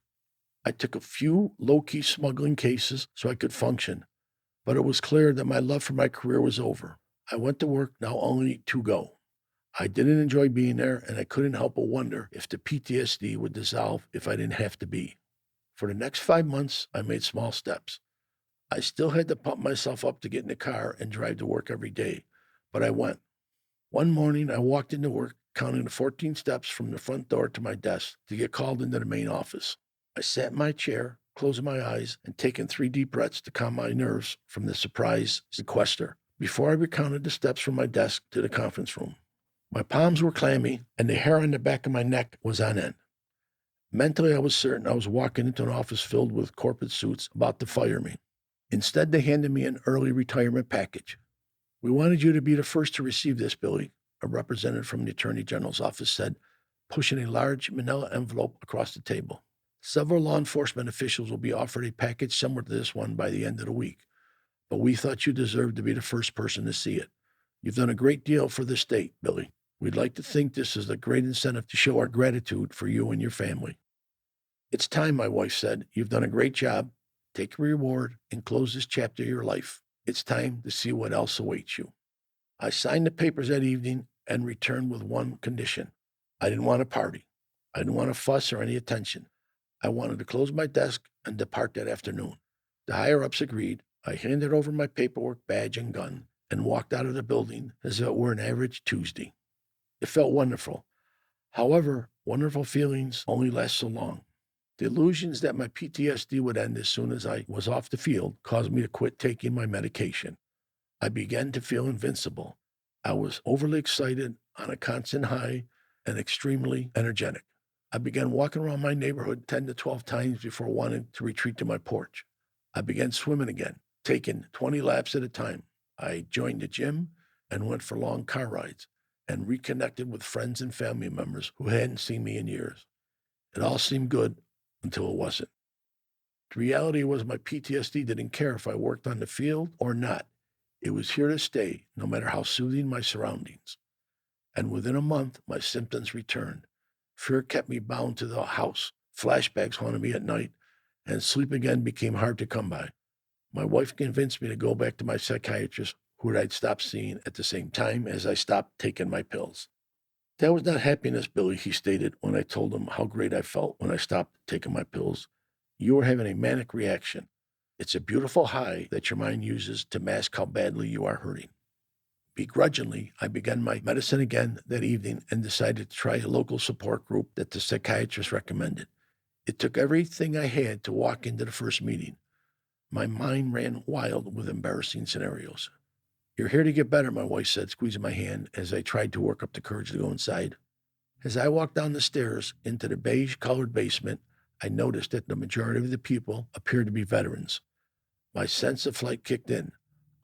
I took a few low-key smuggling cases so I could function, but it was clear that my love for my career was over. I went to work now only to go. I didn't enjoy being there, and I couldn't help but wonder if the PTSD would dissolve if I didn't have to be. For the next 5 months, I made small steps. I still had to pump myself up to get in the car and drive to work every day, but I went. One morning, I walked into work, counting the 14 steps from the front door to my desk to get called into the main office. I sat in my chair, closing my eyes, and taking 3 deep breaths to calm my nerves from the surprise sequester before I recounted the steps from my desk to the conference room. My palms were clammy, and the hair on the back of my neck was on end. Mentally, I was certain I was walking into an office filled with corporate suits about to fire me. Instead, they handed me an early retirement package. "We wanted you to be the first to receive this, Billy," a representative from the Attorney General's office said, pushing a large manila envelope across the table. "Several law enforcement officials will be offered a package similar to this one by the end of the week, but we thought you deserved to be the first person to see it. You've done a great deal for the state, Billy. We'd like to think this is a great incentive to show our gratitude for you and your family. It's time, my wife said. You've done a great job. Take your reward and close this chapter of your life. It's time to see what else awaits you. I signed the papers that evening and returned with one condition. I didn't want a party. I didn't want a fuss or any attention. I wanted to close my desk and depart that afternoon. The higher-ups agreed. I handed over my paperwork, badge, and gun and walked out of the building as if it were an average Tuesday. It felt wonderful. However, wonderful feelings only last so long. The illusions that my PTSD would end as soon as I was off the field caused me to quit taking my medication. I began to feel invincible. I was overly excited, on a constant high, and extremely energetic. I began walking around my neighborhood 10 to 12 times before wanting to retreat to my porch. I began swimming again, taking 20 laps at a time. I joined the gym and went for long car rides and reconnected with friends and family members who hadn't seen me in years. It all seemed good until it wasn't. The reality was my PTSD didn't care if I worked on the field or not. It was here to stay, no matter how soothing my surroundings. And within a month, my symptoms returned. Fear kept me bound to the house. Flashbacks haunted me at night, and sleep again became hard to come by. My wife convinced me to go back to my psychiatrist, who I'd stopped seeing at the same time as I stopped taking my pills. That was not happiness, Billy, he stated when I told him how great I felt when I stopped taking my pills. You were having a manic reaction. It's a beautiful high that your mind uses to mask how badly you are hurting. Begrudgingly, I began my medicine again that evening and decided to try a local support group that the psychiatrist recommended. It took everything I had to walk into the first meeting. My mind ran wild with embarrassing scenarios. You're here to get better, my wife said, squeezing my hand as I tried to work up the courage to go inside. As I walked down the stairs into the beige-colored basement, I noticed that the majority of the people appeared to be veterans. My sense of flight kicked in.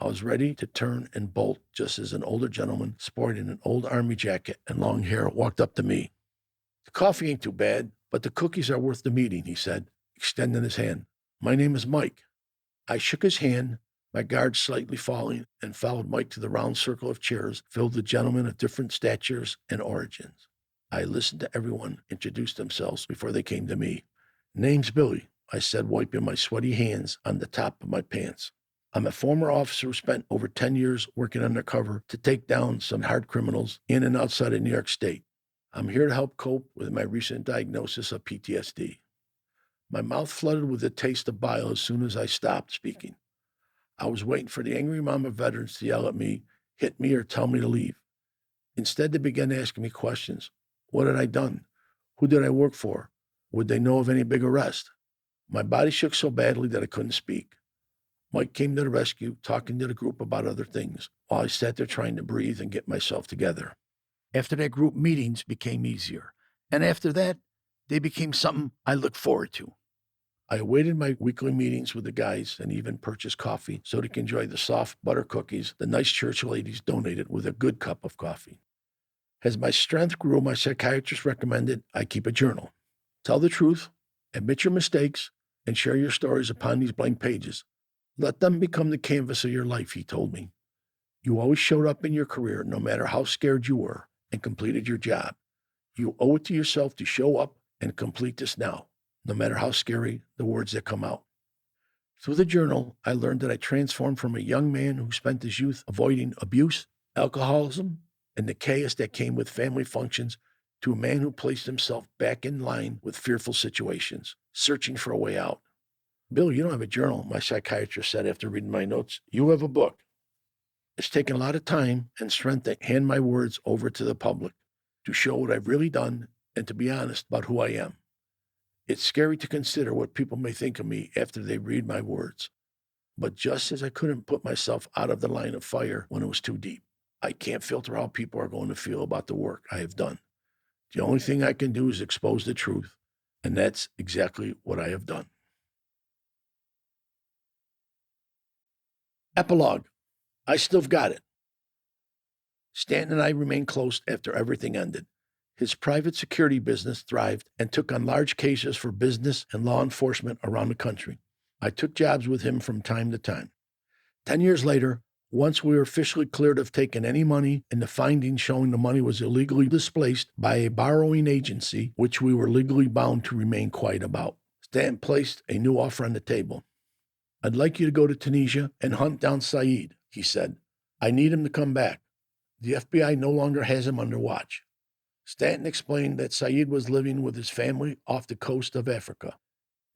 I was ready to turn and bolt just as an older gentleman sporting an old army jacket and long hair walked up to me. The coffee ain't too bad, but the cookies are worth the meeting, he said, extending his hand. My name is Mike. I shook his hand, my guard slightly falling, and followed Mike to the round circle of chairs filled with gentlemen of different statures and origins. I listened to everyone introduce themselves before they came to me. Name's Billy, I said, wiping my sweaty hands on the top of my pants. I'm a former officer who spent over 10 years working undercover to take down some hard criminals in and outside of New York State. I'm here to help cope with my recent diagnosis of PTSD. My mouth flooded with the taste of bile as soon as I stopped speaking. I was waiting for the angry mob of veterans to yell at me, hit me, or tell me to leave. Instead, they began asking me questions. What had I done? Who did I work for? Would they know of any big arrest? My body shook so badly that I couldn't speak. Mike came to the rescue, talking to the group about other things, while I sat there trying to breathe and get myself together. After that, group meetings became easier. And after that, they became something I looked forward to. I awaited my weekly meetings with the guys and even purchased coffee so they could enjoy the soft butter cookies the nice church ladies donated with a good cup of coffee. As my strength grew, my psychiatrist recommended I keep a journal. Tell the truth, admit your mistakes, and share your stories upon these blank pages. Let them become the canvas of your life, he told me. You always showed up in your career, no matter how scared you were, and completed your job. You owe it to yourself to show up and complete this now, no matter how scary the words that come out. Through the journal, I learned that I transformed from a young man who spent his youth avoiding abuse, alcoholism, and the chaos that came with family functions to a man who placed himself back in line with fearful situations, searching for a way out. Bill, you don't have a journal, my psychiatrist said after reading my notes. You have a book. It's taken a lot of time and strength to hand my words over to the public, to show what I've really done, and to be honest about who I am. It's scary to consider what people may think of me after they read my words. But just as I couldn't put myself out of the line of fire when it was too deep, I can't filter how people are going to feel about the work I have done. The only thing I can do is expose the truth, and that's exactly what I have done. Epilogue. I still got it. Stanton and I remained close after everything ended. His private security business thrived and took on large cases for business and law enforcement around the country. I took jobs with him from time to time. 10 years later, Once we were officially cleared of taking any money and the findings showing the money was illegally displaced by a borrowing agency, which we were legally bound to remain quiet about, Stanton placed a new offer on the table. I'd like you to go to Tunisia and hunt down Saeed, he said. I need him to come back. The FBI no longer has him under watch. Stanton explained that Saeed was living with his family off the coast of Africa.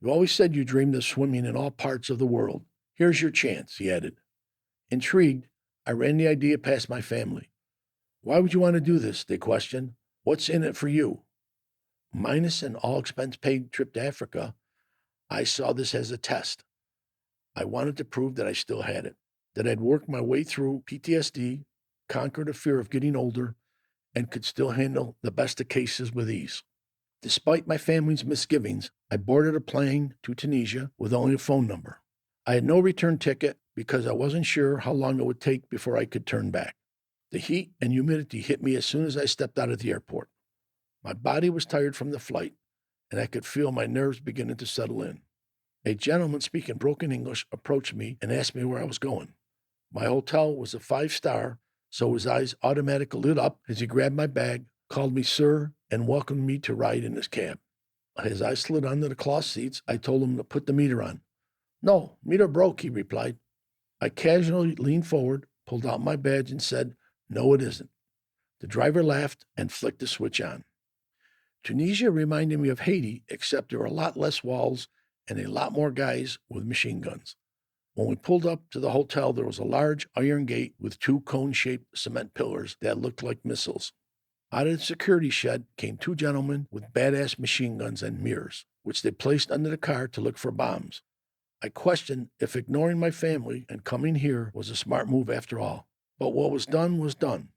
You always said you dreamed of swimming in all parts of the world. Here's your chance, he added. Intrigued, I ran the idea past my family. Why would you want to do this? They questioned. What's in it for you? Minus an all-expense-paid trip to Africa, I saw this as a test. I wanted to prove that I still had it, that I'd worked my way through PTSD, conquered the fear of getting older, and could still handle the best of cases with ease. Despite my family's misgivings, I boarded a plane to Tunisia with only a phone number. I had no return ticket because I wasn't sure how long it would take before I could turn back. The heat and humidity hit me as soon as I stepped out of the airport. My body was tired from the flight, and I could feel my nerves beginning to settle in. A gentleman speaking broken English approached me and asked me where I was going. My hotel was a 5-star, so his eyes automatically lit up as he grabbed my bag, called me sir, and welcomed me to ride in his cab. As I slid onto the cloth seats, I told him to put the meter on. No, meter broke, he replied. I casually leaned forward, pulled out my badge, and said, no, it isn't. The driver laughed and flicked the switch on. Tunisia reminded me of Haiti, except there were a lot less walls and a lot more guys with machine guns. When we pulled up to the hotel, there was a large iron gate with 2 cone-shaped cement pillars that looked like missiles. Out of the security shed came 2 gentlemen with badass machine guns and mirrors, which they placed under the car to look for bombs. I questioned if ignoring my family and coming here was a smart move after all. But what was done was done.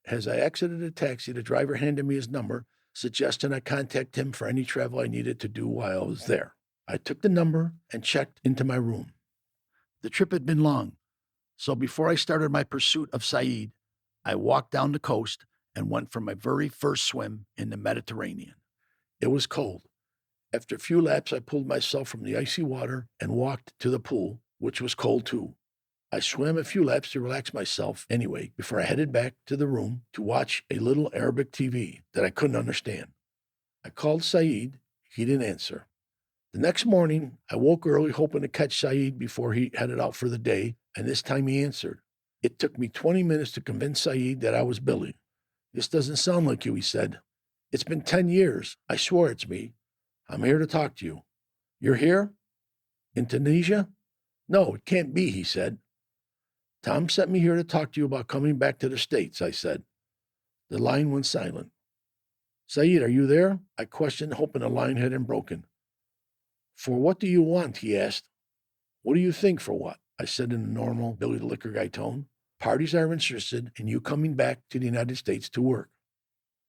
As I exited the taxi, the driver handed me his number, suggesting I contact him for any travel I needed to do while I was there. I took the number and checked into my room. The trip had been long, so before I started my pursuit of Saeed, I walked down the coast and went for my very first swim in the Mediterranean. It was cold. After a few laps, I pulled myself from the icy water and walked to the pool, which was cold too. I swam a few laps to relax myself anyway before I headed back to the room to watch a little Arabic TV that I couldn't understand. I called Saeed. He didn't answer. The next morning, I woke early hoping to catch Saeed before he headed out for the day, and this time he answered. It took me 20 minutes to convince Saeed that I was Billy. This doesn't sound like you, he said. It's been 10 years. I swear it's me. I'm here to talk to you. You're here? In Tunisia? No, it can't be, he said. Tom sent me here to talk to you about coming back to the States, I said. The line went silent. Saeed, are you there? I questioned, hoping the line hadn't broken. For what do you want? He asked. What do you think for what? I said in a normal Billy the Liquor Guy tone. Parties are interested in you coming back to the United States to work.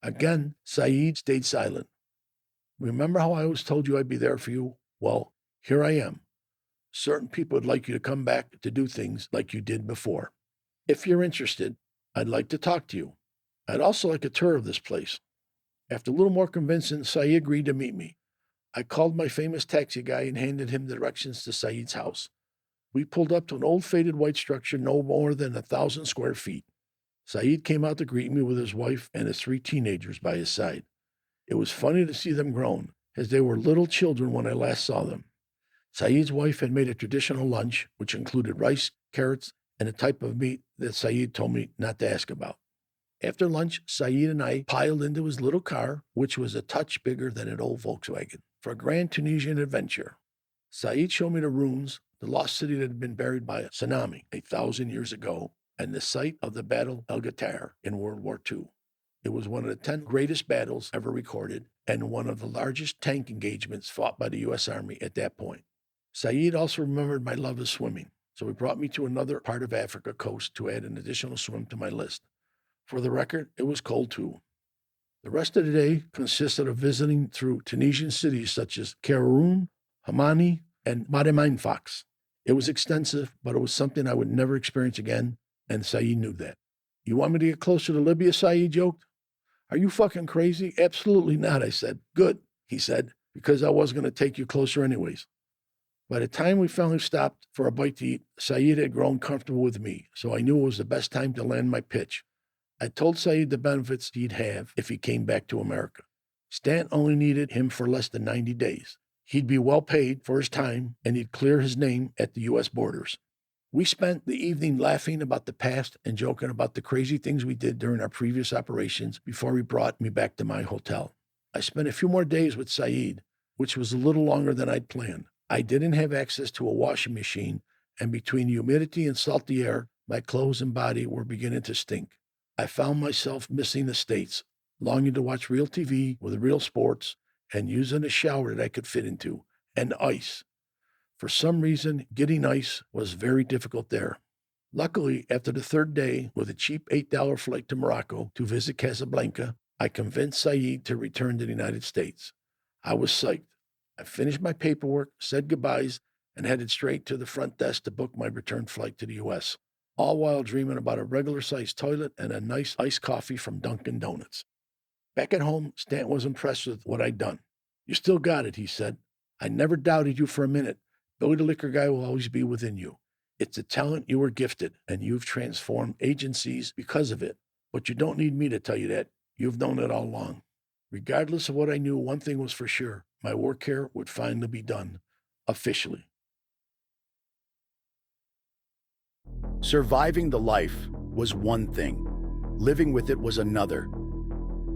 Again, Saeed stayed silent. Remember how I always told you I'd be there for you? Well, here I am. Certain people would like you to come back to do things like you did before. If you're interested, I'd like to talk to you. I'd also like a tour of this place. After a little more convincing, Saeed agreed to meet me. I called my famous taxi guy and handed him directions to Saeed's house. We pulled up to an old faded white structure no more than 1,000 square feet. Saeed came out to greet me with his wife and his 3 teenagers by his side. It was funny to see them grown, as they were little children when I last saw them. Saeed's wife had made a traditional lunch, which included rice, carrots, and a type of meat that Saeed told me not to ask about. After lunch, Saeed and I piled into his little car, which was a touch bigger than an old Volkswagen, for a grand Tunisian adventure. Saeed showed me the ruins, the lost city that had been buried by a tsunami 1,000 years ago, and the site of the Battle El Gatar in World War II. It was one of the 10 greatest battles ever recorded and one of the largest tank engagements fought by the U.S. Army at that point. Saeed also remembered my love of swimming, so he brought me to another part of Africa coast to add an additional swim to my list. For the record, it was cold too. The rest of the day consisted of visiting through Tunisian cities such as Kairoun, Hamani, and Mademainfax. It was extensive, but it was something I would never experience again, and Saeed knew that. You want me to get closer to Libya, Saeed joked. Are you fucking crazy? Absolutely not, I said. Good, he said, because I was going to take you closer anyways. By the time we finally stopped for a bite to eat, Saeed had grown comfortable with me, so I knew it was the best time to land my pitch. I told Saeed the benefits he'd have if he came back to America. Stant only needed him for less than 90 days. He'd be well paid for his time, and he'd clear his name at the U.S. borders. We spent the evening laughing about the past and joking about the crazy things we did during our previous operations before he brought me back to my hotel. I spent a few more days with Saeed, which was a little longer than I'd planned. I didn't have access to a washing machine, and between humidity and salty air, my clothes and body were beginning to stink. I found myself missing the States, longing to watch real TV with real sports and using a shower that I could fit into, and ice. For some reason, getting ice was very difficult there. Luckily, after the third day, with a cheap $8 flight to Morocco to visit Casablanca, I convinced Saeed to return to the United States. I was psyched. I finished my paperwork, said goodbyes, and headed straight to the front desk to book my return flight to the U.S., all while dreaming about a regular-sized toilet and a nice iced coffee from Dunkin' Donuts. Back at home, Stant was impressed with what I'd done. "You still got it," he said. "I never doubted you for a minute. Billy the Liquor Guy will always be within you. It's a talent you were gifted, and you've transformed agencies because of it. But you don't need me to tell you that. You've known it all along." Regardless of what I knew, one thing was for sure. My work here would finally be done. Officially. Surviving the life was one thing. Living with it was another.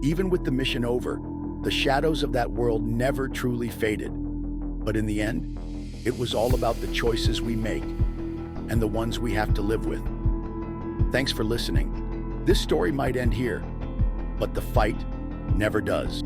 Even with the mission over, the shadows of that world never truly faded. But in the end, it was all about the choices we make and the ones we have to live with. Thanks for listening. This story might end here, but the fight never does.